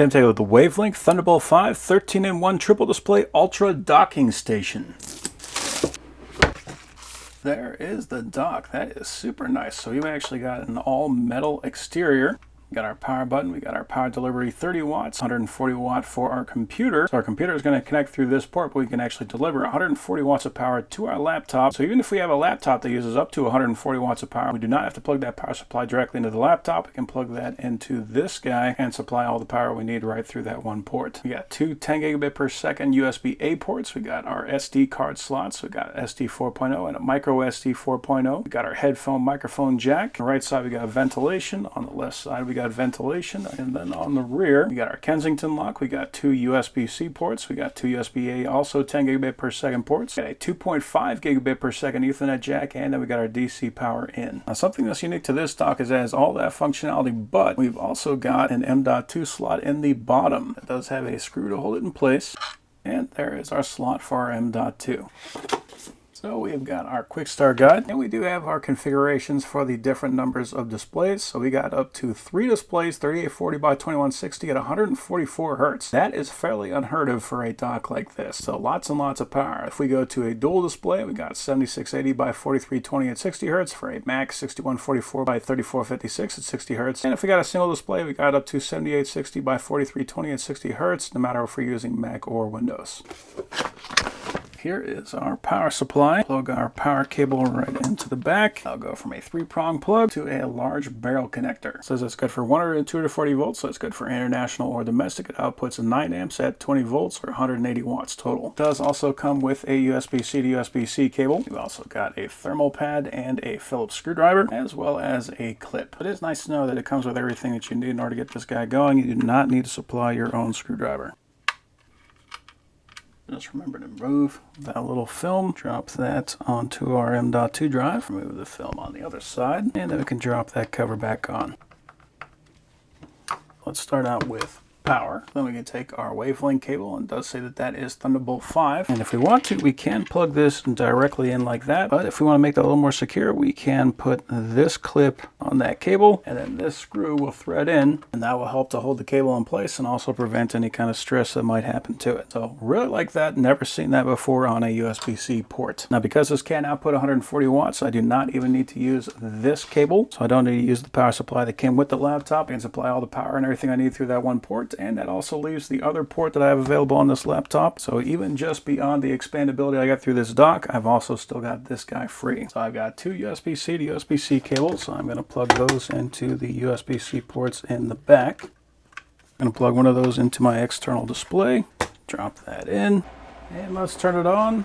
Today I'm taking a look at the WAVLINK Thunderbolt 5 13-in-1 triple display ultra docking station. There is the dock. That is super nice. So you've actually got an all metal exterior. We got our power button, we got our power delivery 30 watts, 140 watt for our computer. So our computer is going to connect through this port, but we can actually deliver 140 watts of power to our laptop. So even if we have a laptop that uses up to 140 watts of power, we do not have to plug that power supply directly into the laptop. We can plug that into this guy and supply all the power we need right through that one port. We got two 10 gigabit per second USB-A ports. We got our SD card slots. We got SD 4.0 and a micro SD 4.0. We got our headphone microphone jack. On the right side, we got ventilation. On the left side, we got ventilation, and then on the rear we got our Kensington lock. We got two USB-C ports. We got two USB-A, also 10 gigabit per second ports. We got a 2.5 gigabit per second Ethernet jack, and then we got our DC power in. Now something that's unique to this dock is it has all that functionality, but we've also got an M.2 slot in the bottom. It does have a screw to hold it in place, and there is our slot for our M.2. So we've got our quick start guide, and we do have our configurations for the different numbers of displays. So we got up to 3 displays, 3840 by 2160 at 144 hertz. That is fairly unheard of for a dock like this. So lots and lots of power. If we go to a dual display, we got 7680 by 4320 at 60 hertz for a Mac, 6144 by 3456 at 60 hertz. And if we got a single display, we got up to 7860 by 4320 at 60 hertz, no matter if we're using Mac or Windows. Here is our power supply. Plug our power cable right into the back. I'll go from a 3-prong plug to a large barrel connector. It says it's good for 100 and 240 volts, so it's good for international or domestic. It outputs 9 amps at 20 volts or 180 watts total. It does also come with a USB-C to USB-C cable. We've also got a thermal pad and a Phillips screwdriver, as well as a clip. It is nice to know that it comes with everything that you need in order to get this guy going. You do not need to supply your own screwdriver. Just remember to remove that little film, drop that onto our M.2 drive, remove the film on the other side, and then we can drop that cover back on. Let's start out with power. Then we can take our WAVLINK cable, and it does say that that is Thunderbolt 5. And if we want to, we can plug this directly in like that. But if we want to make that a little more secure, we can put this clip on that cable, and then this screw will thread in, and that will help to hold the cable in place and also prevent any kind of stress that might happen to it. So really like that. Never seen that before on a USB-C port. Now because this can output 140 watts, I do not even need to use this cable. So I don't need to use the power supply that came with the laptop. I can supply all the power and everything I need through that one port. And that also leaves the other port that I have available on this laptop. So even just beyond the expandability I got through this dock, I've also still got this guy free. So I've got two USB-C to USB-C cables. So I'm going to plug those into the USB-C ports in the back. I'm going to plug one of those into my external display. Drop that in. And let's turn it on.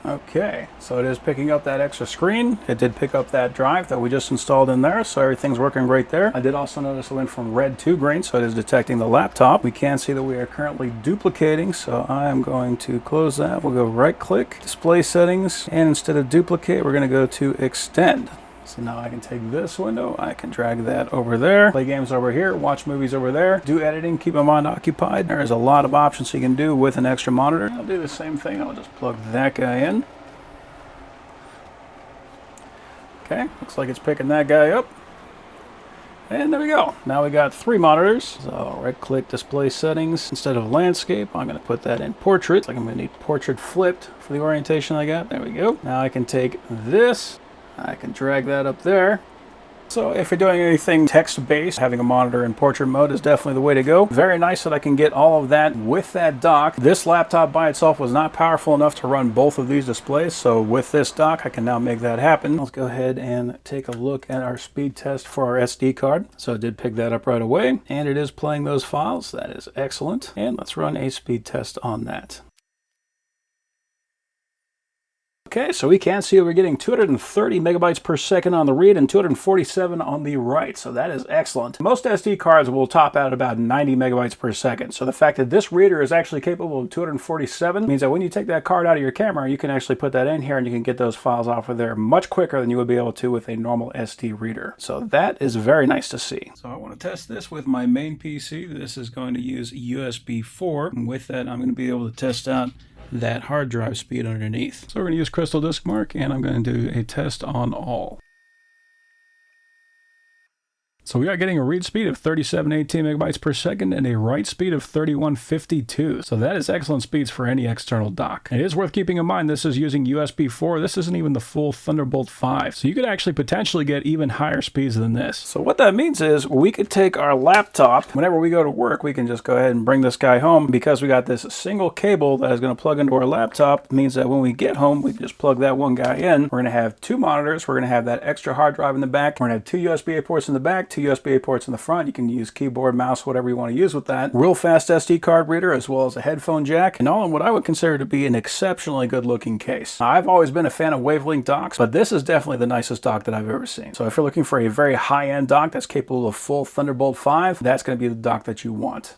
Okay, so it is picking up that extra screen. It did pick up that drive that we just installed in there, so everything's working right there. I did also notice it went from red to green, so it is detecting the laptop. We can see that we are currently duplicating, so I am going to close that. We'll go right click, display settings, and instead of duplicate, we're going to go to extend. So now I can take this window, I can drag that over there, play games over here, watch movies over there, do editing, keep my mind occupied. There's a lot of options you can do with an extra monitor. I'll do the same thing, I'll just plug that guy in. Okay, looks like it's picking that guy up. And there we go. Now we got 3 monitors. So right click display settings. Instead of landscape, I'm going to put that in portrait. Like I'm going to need portrait flipped for the orientation I got. There we go. Now I can take this. I can drag that up there. So if you're doing anything text-based, having a monitor in portrait mode is definitely the way to go. Very nice that I can get all of that with that dock. This laptop by itself was not powerful enough to run both of these displays, so with this dock I can now make that happen. Let's go ahead and take a look at our speed test for our SD card. So it did pick that up right away, and it is playing those files. That is excellent. And let's run a speed test on that. Okay, so we can see we're getting 230 megabytes per second on the read and 247 on the write, so that is excellent. Most SD cards will top out at about 90 megabytes per second, so the fact that this reader is actually capable of 247 means that when you take that card out of your camera, you can actually put that in here and you can get those files off of there much quicker than you would be able to with a normal SD reader. So that is very nice to see. So I want to test this with my main PC. This is going to use USB 4, and with that I'm going to be able to test out that hard drive speed underneath. So we're going to use Crystal Disk Mark, and I'm going to do a test on all. So we are getting a read speed of 3718 megabytes per second and a write speed of 3152. So that is excellent speeds for any external dock. It is worth keeping in mind this is using USB 4. This isn't even the full Thunderbolt 5. So you could actually potentially get even higher speeds than this. So what that means is we could take our laptop, whenever we go to work, we can just go ahead and bring this guy home. Because we got this single cable that is going to plug into our laptop, it means that when we get home, we can just plug that one guy in. We're going to have two monitors. We're going to have that extra hard drive in the back. We're going to have two USB-A ports in the back, two USB-A ports in the front. You can use keyboard, mouse, whatever you want to use with that. Real fast SD card reader, as well as a headphone jack, and all in what I would consider to be an exceptionally good looking case. Now, I've always been a fan of WAVLINK docks, but this is definitely the nicest dock that I've ever seen. So if you're looking for a very high-end dock that's capable of full Thunderbolt 5, that's going to be the dock that you want.